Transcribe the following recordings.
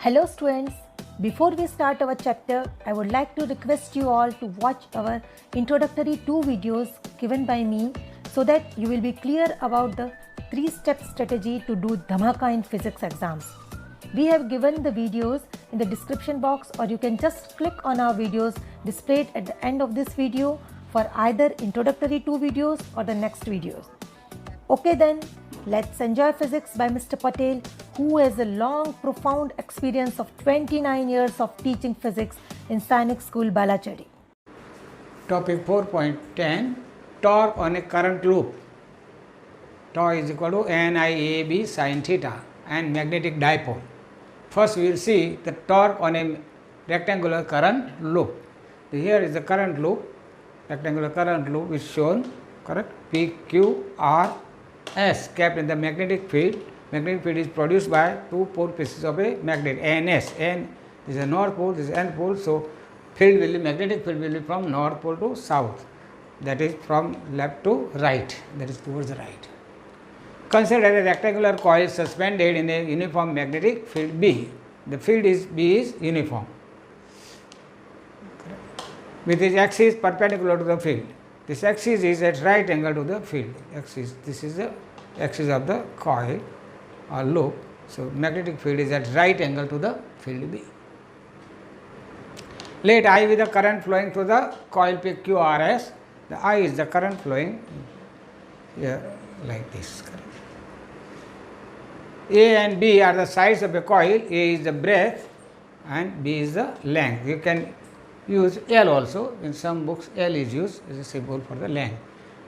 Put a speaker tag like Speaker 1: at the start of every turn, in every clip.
Speaker 1: Hello students, before we start our chapter, I would like to request you all to watch our introductory 2 videos given by me so that you will be clear about the 3-step strategy to do Dhamaka in physics exams. We have given the videos in the description box, or you can just click on our videos displayed at the end of this video for either introductory 2 videos or the next videos. Okay then, let's enjoy physics by Mr. Patel, who has a long, profound experience of 29 years of teaching physics in Sainik School, Balachadi.
Speaker 2: Topic 4.10, torque on a current loop. Torque is equal to NIAB sin theta and magnetic dipole. First we will see the torque on a rectangular current loop. Here is the current loop, rectangular current loop is shown, correct? PQRS kept in the magnetic field. Magnetic field is produced by two pole pieces of a magnet, NS. N is a north pole, this is N pole, so field will be, magnetic field will be from north pole to south, that is from left to right, that is towards the right. Consider a rectangular coil suspended in a uniform magnetic field B. The field is B is uniform, with its axis perpendicular to the field. This axis is at right angle to the field. Axis, this is the axis of the coil or loop. So magnetic field is at right angle to the field B. Let I be the current flowing through the coil PQRS. The I is the current flowing here like this. A and B are the sides of a coil. A is the breadth and B is the length. You can use L also. In some books L is used as a symbol for the length.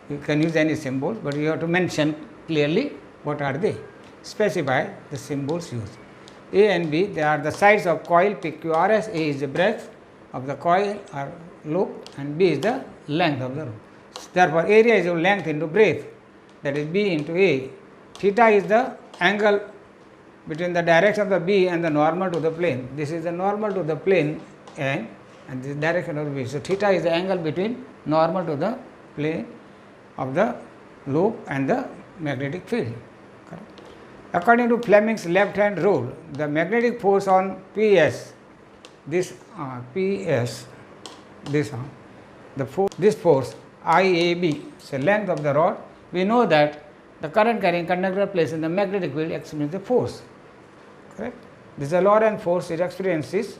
Speaker 2: You can use any symbol, but you have to mention clearly what are they. Specify the symbols used. A and B, they are the sides of coil PQRS. A is the breadth of the coil or loop and B is the length of the loop. Therefore, area is your length into breadth, that is B into A. Theta is the angle between the direction of the B and the normal to the plane. This is the normal to the plane N and this direction of the B. So, theta is the angle between normal to the plane of the loop and the magnetic field. According to Fleming's left hand rule, the magnetic force on PS, this force IAB, so length of the rod, we know that the current carrying conductor placed in the magnetic field experiences the force. Correct? This is the Lorentz force it experiences.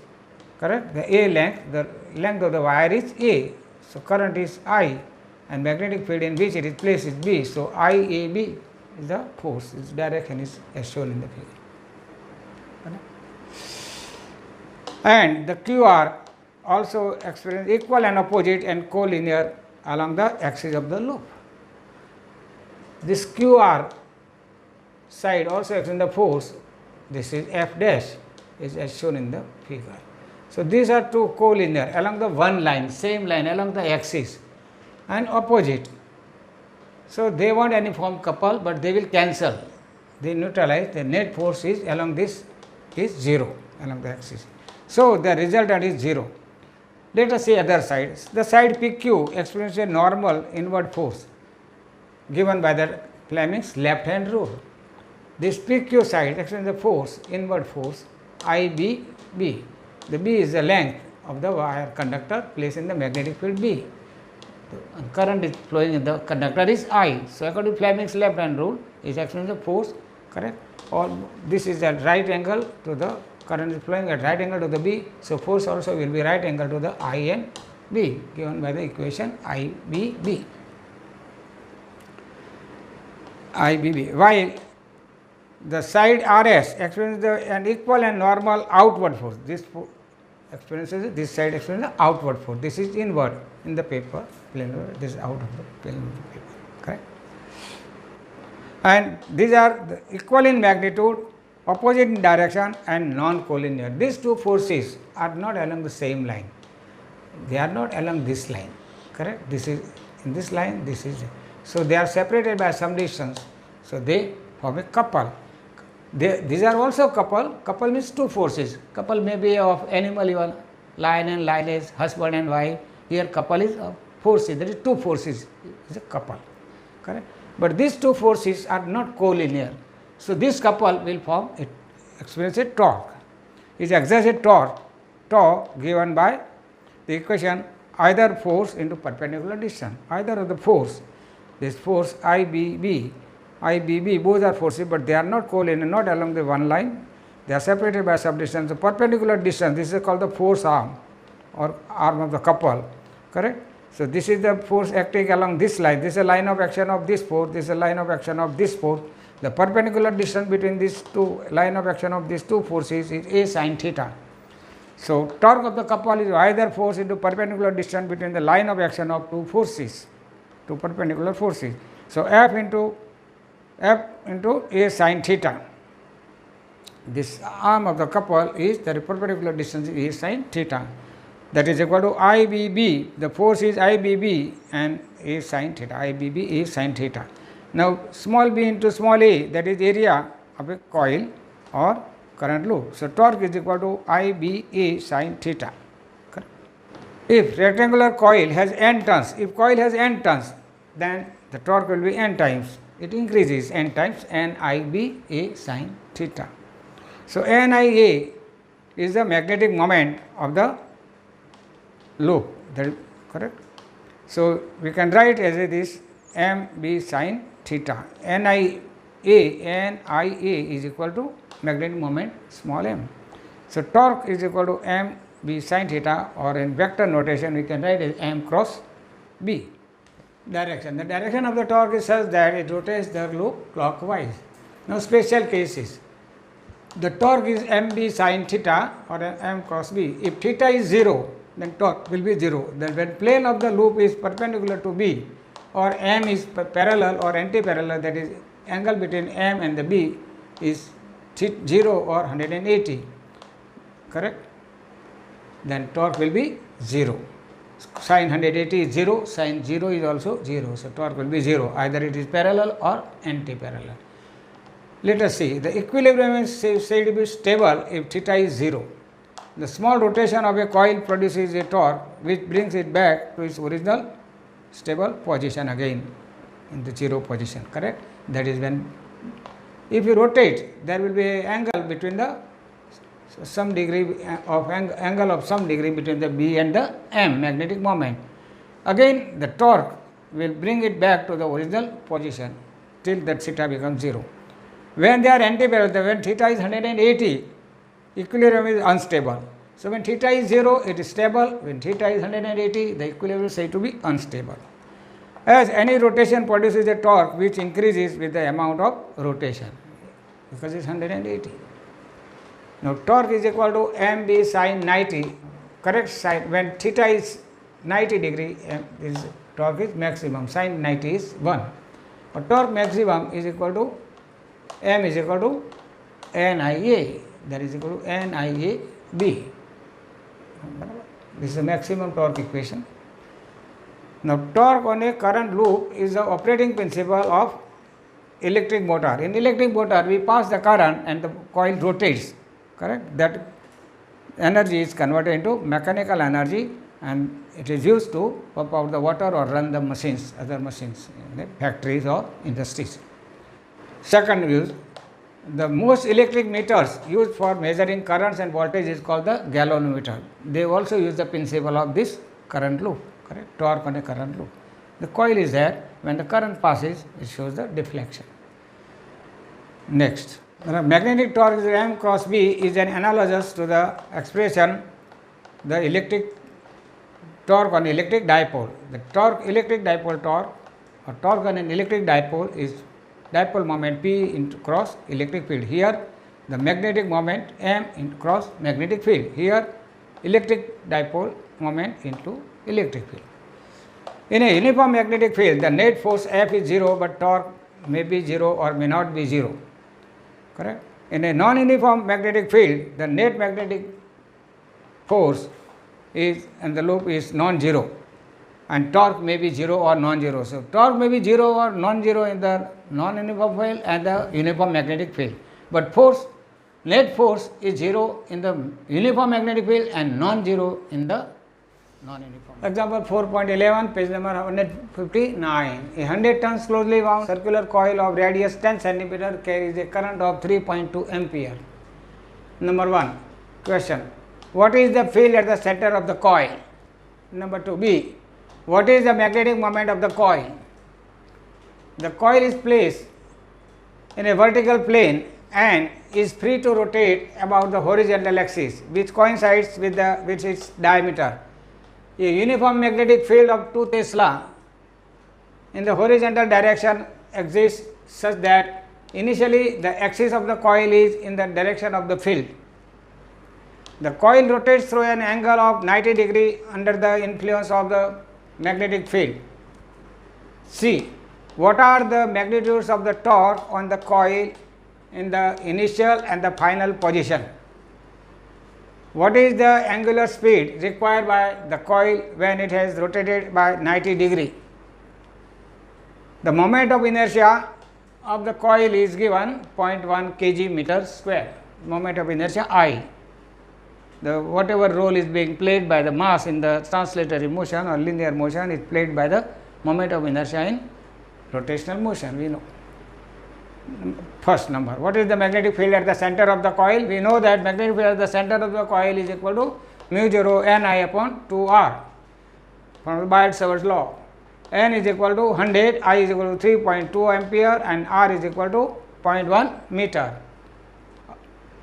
Speaker 2: Correct? The A length, the length of the wire is A. So current is I and magnetic field in which it is placed is B. So IAB is the force, its direction is as shown in the figure. And the QR also experience equal and opposite and collinear along the axis of the loop. This QR side also experience the force. This is F dash is as shown in the figure. So these are two collinear along the one line, same line along the axis and opposite. So they want any form couple, but they will cancel. They neutralize. The net force is along this is 0 along the axis. So the resultant is 0. Let us see other side. The side PQ experiences a normal inward force given by the Fleming's left hand rule. This PQ side experiences the force, inward force IBB. The B is the length of the wire conductor placed in the magnetic field B. The current is flowing in the conductor is I. So according to Fleming's left hand rule, is experiencing the force, correct? Or this is at right angle to the current is flowing at right angle to the B. So force also will be right angle to the I and B given by the equation IBB. While the side RS experiences an equal and normal outward force. This experiences this side experiences the outward force. This is inward in the paper, this is out of the plane paper, correct? And these are equal in magnitude, opposite in direction and non-collinear. These two forces are not along the same line. They are not along this line, correct? This is in this line, this is. So they are separated by some distance. So they form a couple. These are also couple. Couple means two forces. Couple may be of animal even, lion and lioness, husband and wife. Here couple is of forces. There is two forces. Is a couple. Correct? But these two forces are not collinear. So this couple will form it experience a torque. is exerted tau given by the equation either force into perpendicular distance. Either of the force, this force IBB, both are forces, but they are not collinear, not along the one line. They are separated by some distance. The perpendicular distance, this is called the force arm or arm of the couple, correct? So, this is the force acting along this line. This is a line of action of this force, this is a line of action of this force. The perpendicular distance between these two line of action of these two forces is a sin theta. So, torque of the couple is either force into perpendicular distance between the line of action of two forces, two perpendicular forces. So, F into a sin theta. This arm of the couple is the perpendicular distance is sin theta. That is equal to IBB. The force is IBB and a sin theta. IBB is sin theta. Now, small b into small a, that is area of a coil or current loop. So, torque is equal to IBA sin theta. Correct? If rectangular coil has n turns, if coil has n turns, then the torque will be n times. It increases n times NIBA sin theta. So, NIA is the magnetic moment of the loop, that is correct. So, we can write as it is MB sin theta. NIA is equal to magnetic moment small m. So, torque is equal to MB sin theta, or in vector notation we can write as M cross B. Direction. The direction of the torque is such that it rotates the loop clockwise. Now, special cases. The torque is MB sin theta or M cross B. If theta is 0, then torque will be 0. Then when plane of the loop is perpendicular to B, or M is parallel or anti-parallel, that is angle between M and the B is 0 or 180, correct? Then torque will be 0. Sin 180 is 0, sin 0 is also 0. So, torque will be 0, either it is parallel or anti-parallel. Let us see, the equilibrium is said to be stable if theta is 0. The small rotation of a coil produces a torque which brings it back to its original stable position again in the 0 position, correct? That is when, if you rotate, there will be an angle between the some degree of angle of some degree between the B and the M, magnetic moment. Again the torque will bring it back to the original position till that theta becomes 0. When they are anti-parallel, when theta is 180, equilibrium is unstable. So, when theta is 0, it is stable. When theta is 180, the equilibrium is said to be unstable. As any rotation produces a torque which increases with the amount of rotation, because it is 180. Now, torque is equal to MB sin 90, correct side. When theta is 90 degree, this torque is maximum, sin 90 is 1. But torque maximum is equal to M is equal to NIA, that is equal to NIAB. This is the maximum torque equation. Now, torque on a current loop is the operating principle of electric motor. In electric motor, we pass the current and the coil rotates, correct? That energy is converted into mechanical energy and it is used to pump out the water or run the machines, other machines in the factories or industries. Second use, the most electric meters used for measuring currents and voltage is called the galvanometer. They also use the principle of this current loop, correct? Torque on a current loop. The coil is there, when the current passes, it shows the deflection. Next, the magnetic torque is M cross B is an analogous to the expression the electric torque on electric dipole. The electric dipole torque or torque on an electric dipole is dipole moment P into cross electric field. Here the magnetic moment M into cross magnetic field. Here electric dipole moment into electric field. In a uniform magnetic field, the net force F is 0, but torque may be 0 or may not be 0, correct? In a non-uniform magnetic field, the net magnetic force is and the loop is non-zero, and torque may be 0 or non-zero. So, torque may be 0 or non-zero in the non-uniform field and the uniform magnetic field, but force, net force is 0 in the uniform magnetic field and non-zero in the non-uniform. Example 4.11, page number 159. A 100 tons closely wound circular coil of radius 10 cm carries a current of 3.2 ampere. Number 1. Question. What is the field at the center of the coil? Number 2. B. What is the magnetic moment of the coil? The coil is placed in a vertical plane and is free to rotate about the horizontal axis, which coincides with its diameter. A uniform magnetic field of 2 Tesla in the horizontal direction exists such that initially the axis of the coil is in the direction of the field. The coil rotates through an angle of 90 degree under the influence of the magnetic field. C. What are the magnitudes of the torque on the coil in the initial and the final position? What is the angular speed required by the coil when it has rotated by 90 degree? The moment of inertia of the coil is given 0.1 kg meter square, moment of inertia I. The whatever role is being played by the mass in the translatory motion or linear motion is played by the moment of inertia in rotational motion, we know. First number, what is the magnetic field at the center of the coil? We know that magnetic field at the center of the coil is equal to mu 0 n I upon 2 r from the Biot-Savart law. N is equal to 100, I is equal to 3.2 ampere and r is equal to 0.1 meter.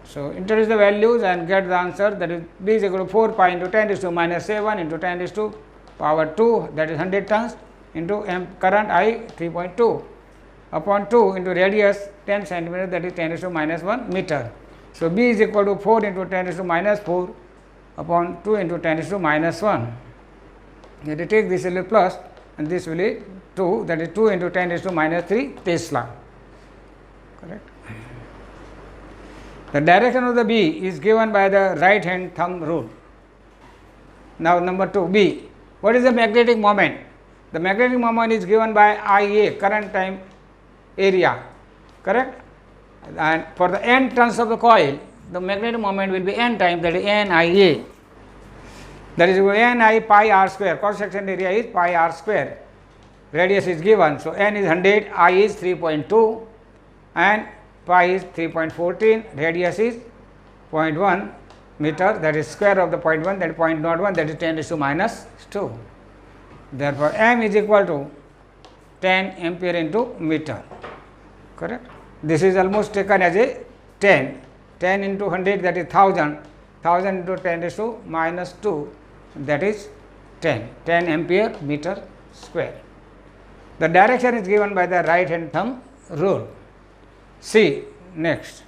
Speaker 2: So, introduce the values and get the answer, that is B is equal to 4 pi into 10 raised to minus 7 into 10 raised to power 2, that is 100 turns, into current I 3.2 upon 2 into radius 10 centimeter, that is 10 raised to minus 1 meter. So, B is equal to 4 into 10 raised to minus 4 upon 2 into 10 raised to minus 1. Let us take this will be plus and this will be 2, that is 2 into 10 raised to minus 3 Tesla. Correct. The direction of the B is given by the right hand thumb rule. Now, number 2, B. What is the magnetic moment? The magnetic moment is given by IA, current time area, correct? And for the n turns of the coil, the magnetic moment will be n times, that is n IA. That is n I pi r square, cross section area is pi r square. Radius is given, so n is 100, I is 3.2 and pi is 3.14, radius is 0.1 meter, that is square of the 0.1, that is 0.01, that is 10 raised to minus 2. Therefore, m is equal to 10 ampere into meter, correct. This is almost taken as a 10 into 100, that is 1000, 1000 into 10 raised to minus 2, that is 10 ampere meter square. The direction is given by the right hand thumb rule. C. Next,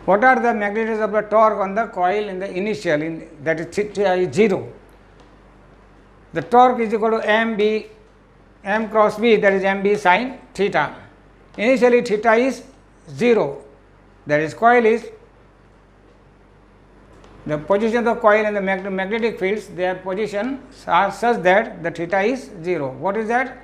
Speaker 2: what are the magnitudes of the torque on the coil in the initial, that is theta is 0. The torque is equal to m cross b, that is mb sin theta. Initially theta is 0, that is coil is the position of the coil and the magnetic fields, their positions are such that the theta is 0. What is that?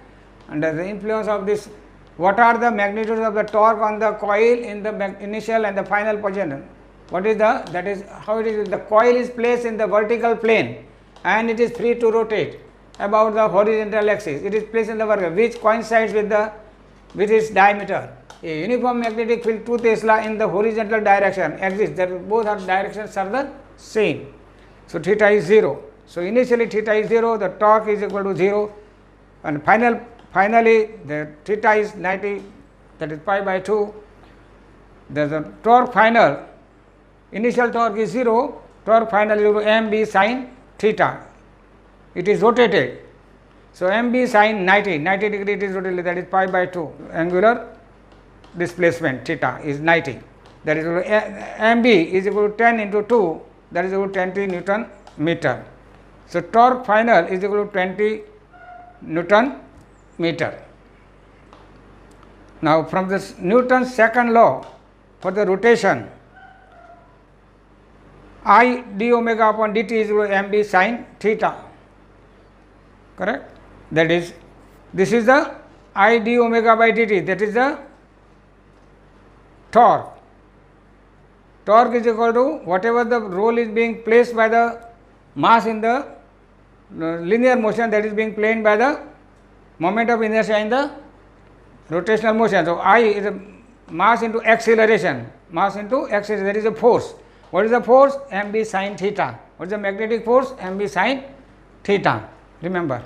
Speaker 2: Under the influence of this, what are the magnitudes of the torque on the coil in the initial and the final position? What is that is how it is, the coil is placed in the vertical plane and it is free to rotate about the horizontal axis. It is placed in the vertical, which coincides with its diameter. A uniform magnetic field 2 Tesla in the horizontal direction exists, that both are directions are the same. So, theta is 0. So, initially theta is 0, the torque is equal to 0 and finally the theta is 90, that is pi by 2. There is a torque final, initial torque is 0, torque final is equal to mb sin theta. It is rotated. So, mb sin 90 degree it is rotated, that is pi by 2. Angular displacement theta is 90, that is equal to mb is equal to 10 into 2, that is equal to 20 Newton meter. So, torque final is equal to 20 Newton meter. Now, from this Newton's second law for the rotation, I d omega upon dt is equal to mb sin theta, correct. That is, this is the I d omega by dt, that is the torque. Torque is equal to whatever the role is being placed by the mass in the linear motion, that is being played by the moment of inertia in the rotational motion. So, I is mass into acceleration. Mass into acceleration, that is a force. What is the force? mb sin theta. What is the magnetic force? mb sin theta. Remember.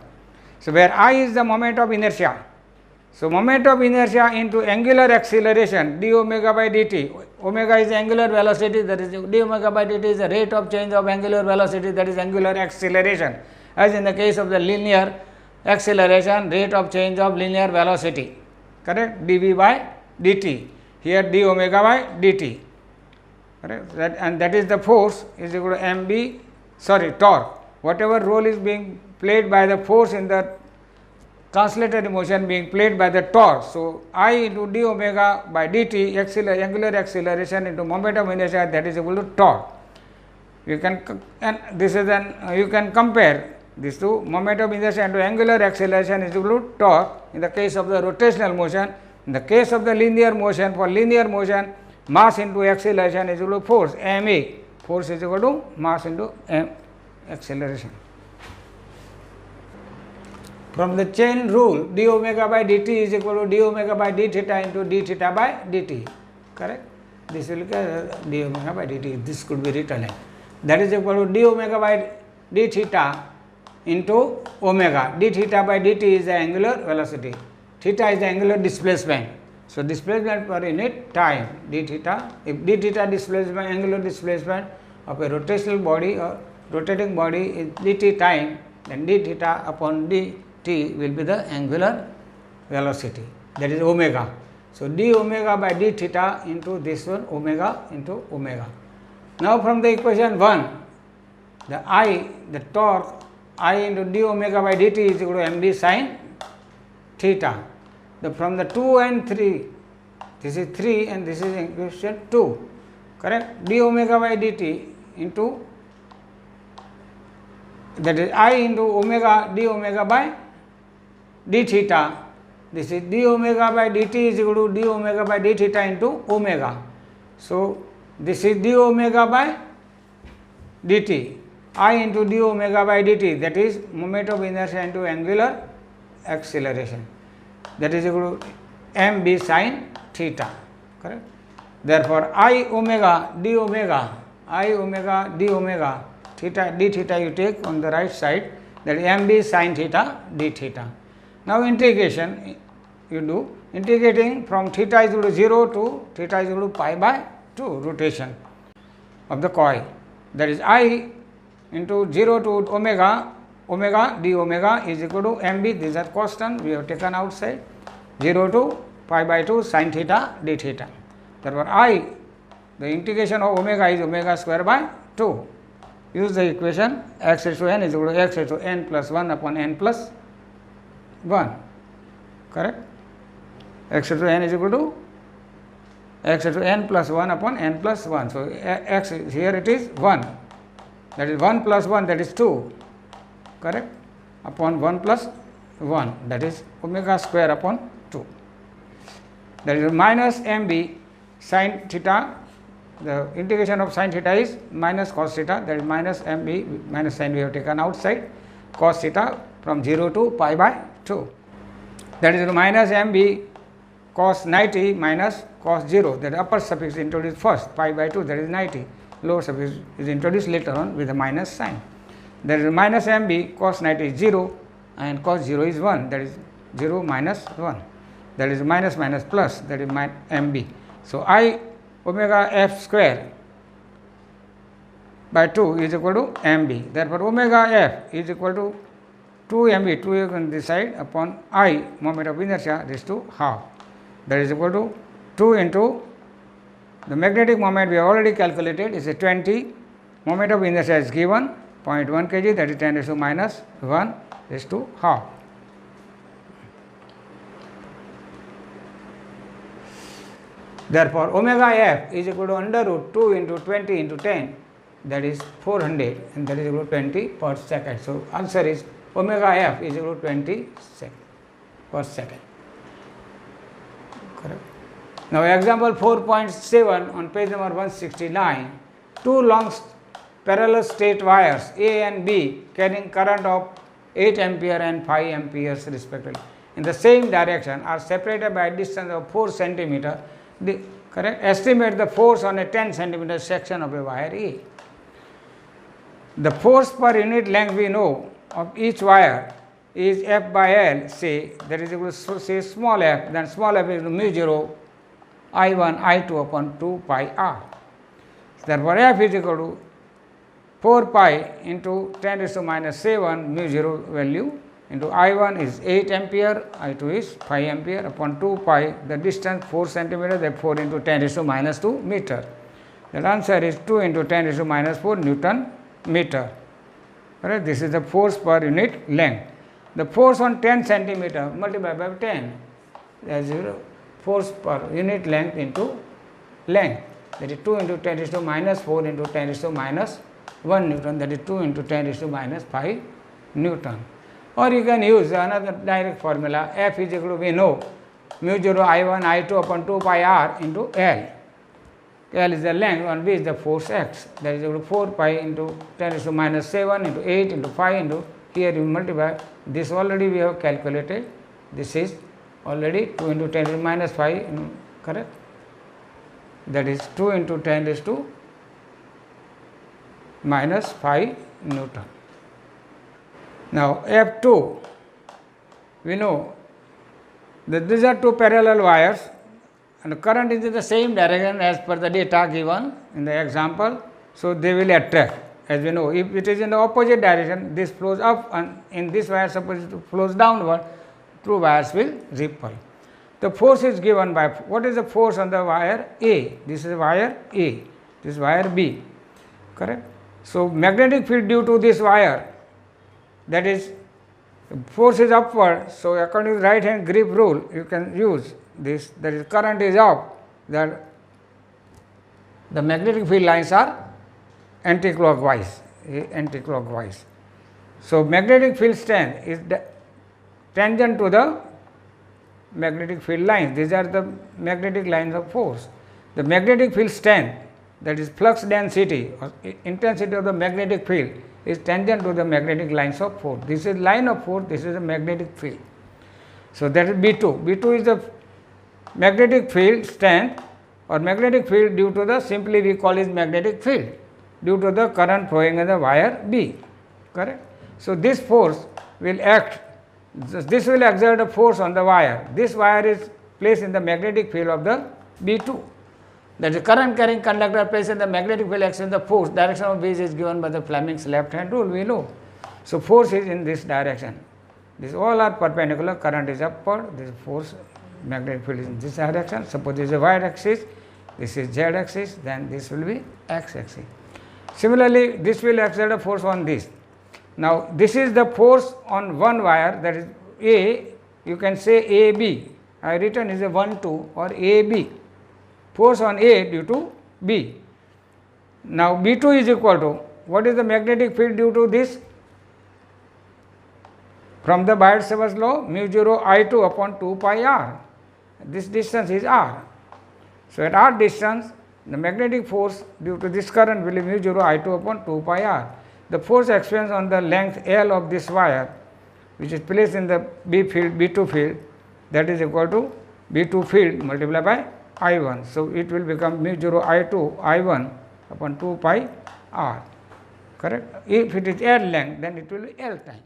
Speaker 2: So, where I is the moment of inertia. So, moment of inertia into angular acceleration d omega by dt. Omega is angular velocity, that is d omega by dt is the rate of change of angular velocity, that is angular acceleration. As in the case of the linear acceleration, rate of change of linear velocity, correct, dv by dt. Here d omega by dt, correct, and that is the force is equal to mb, torque. Whatever role is being played by the force in the translatory motion being played by the torque. So, I into d omega by dt angular acceleration into moment of inertia, that is equal to torque. You can, and this is an you can compare these two, moment of inertia into angular acceleration is equal to torque in the case of the rotational motion. In the case of the linear motion, for linear motion, mass into acceleration is equal to force, ma. Force is equal to mass into acceleration. From the chain rule, d omega by dt is equal to d omega by d theta into d theta by dt, correct. This will be d omega by dt, this could be written like that is equal to d omega by d theta into omega. D theta by dt is the angular velocity, theta is the angular displacement. So, displacement per unit time, d theta, if d theta displacement, angular displacement of a rotational body or rotating body is dt time, then d theta upon dt will be the angular velocity, that is omega. So, d omega by d theta into this one, omega into omega. Now, from the equation 1, the I, the torque I into d omega by dt is equal to mb sin theta. From the 2 and 3, this is 3 and this is equation 2, correct. D omega by dt into, that is I into omega d omega by d theta. This is d omega by dt is equal to d omega by d theta into omega. So, this is d omega by dt, I into d omega by dt, that is moment of inertia into angular acceleration, that is equal to mb sin theta, correct. Therefore, I omega d omega d omega theta d theta you take on the right side, that is mb sin theta d theta. Now, integration you do, integrating from theta is equal to 0 to theta is equal to pi by 2 rotation of the coil, that is I into 0 to omega d omega is equal to mb, these are constant we have taken outside, 0 to pi by 2 sin theta d theta. Therefore, I, the integration of omega is omega square by 2. Use the equation x raised to n is equal to x raised to n plus 1 upon n plus 1, correct. X raised to n is equal to x raised to n plus 1 upon n plus 1. So, x here it is 1, that is 1 plus 1, that is 2, correct, upon 1 plus 1, that is omega square upon 2, that is minus mb sin theta. The integration of sin theta is minus cos theta, that is minus mb, minus sin we have taken outside, cos theta from 0 to pi by 2, that is minus mb cos 90 minus cos 0, that upper suffix is introduced first, pi by 2, that is 90, lower suffix is introduced later on with a minus sign. That is minus mb cos 90 is 0 and cos 0 is 1, that is 0 minus 1, that is minus minus plus, that is mb. So, I omega f square by 2 is equal to mb. Therefore, omega f is equal to 2 mb, 2 you can decide upon I, moment of inertia, raised to half, that is equal to 2 into the magnetic moment we have already calculated is a 20, moment of inertia is given 0.1 kg, that is 10 raised to minus 1 raised to half. Therefore, omega f is equal to under root 2 into 20 into 10, that is 400, and that is equal to 20 per second. So, answer is omega f is equal to 20 per second. Correct. Now, example 4.7 on page number 169, two long parallel straight wires A and B carrying current of 8 ampere and 5 amperes respectively in the same direction are separated by a distance of 4 centimeter. correct? Estimate the force on a 10 centimeter section of a wire A. The force per unit length we know of each wire is F by L, say, that is equal to say small f, then small f is mu 0 I1 I2 upon 2 pi r. Therefore, f is equal to 4 pi into 10 raised to minus 7 mu 0 value into I1 is 8 ampere, I2 is 5 ampere upon 2 pi, the distance 4 centimeter, therefore 4 into 10 raised to minus 2 meter. The answer is 2 into 10 raised to minus 4 Newton meter. Right? This is the force per unit length. The force on 10 centimeter multiplied by 10, that is force per unit length into length, that is 2 into 10 raised to minus 4 into 10 raised to minus 1 Newton, that is 2 into 10 raised to minus 5 Newton. Or you can use another direct formula, F is equal to, we know, mu 0 I1 I2 upon 2 pi r into L. L is the length on which the force acts, that is equal to 4 pi into 10 raised to minus 7 into 8 into 5 into, here you multiply, this already we have calculated, this is already 2 into 10 raised to minus 5, correct? That is 2 into 10 raised to minus 5 Newton. Now, F2, we know that these are two parallel wires and the current is in the same direction as per the data given in the example. So, they will attract, as we know. If it is in the opposite direction, this flows up, and in this wire suppose it flows downward, two wires will repel. The force is given by, what is the force on the wire A? This is wire A, this is wire B, correct? So, magnetic field due to this wire, that is, force is upward. So, according to the right hand grip rule, you can use this, that is, current is up, that the magnetic field lines are anti-clockwise. So, magnetic field strength is tangent to the magnetic field lines. These are the magnetic lines of force. The magnetic field strength, that is flux density or intensity of the magnetic field, is tangent to the magnetic lines of force. This is line of force, this is a magnetic field. So, that is B2. B2 is the magnetic field strength or magnetic field due to the, simply we call it magnetic field, due to the current flowing in the wire B, correct? So, this force will act, this will exert a force on the wire. This wire is placed in the magnetic field of the B2. That is, current carrying conductor placed in the magnetic field acts in the force, direction of which is given by the Fleming's left hand rule, we know. So, force is in this direction. These all are perpendicular, current is upward, this force, magnetic field is in this direction. Suppose this is a y axis, this is z axis, then this will be x axis. Similarly, this will exert a force on this. Now, this is the force on one wire, that is A, you can say AB. I written is a 1, 2 or AB. Force on A due to B. Now, B2 is equal to, what is the magnetic field due to this? From the Biot-Savart law, mu 0 I2 upon 2 pi r. This distance is r. So, at r distance, the magnetic force due to this current will be mu 0 I2 upon 2 pi r. The force experienced on the length L of this wire, which is placed in the B field, B2 field, that is equal to B2 field multiplied by I1. So, it will become mu 0 I2 I1 upon 2 pi r, correct? If it is L length, then it will be L time.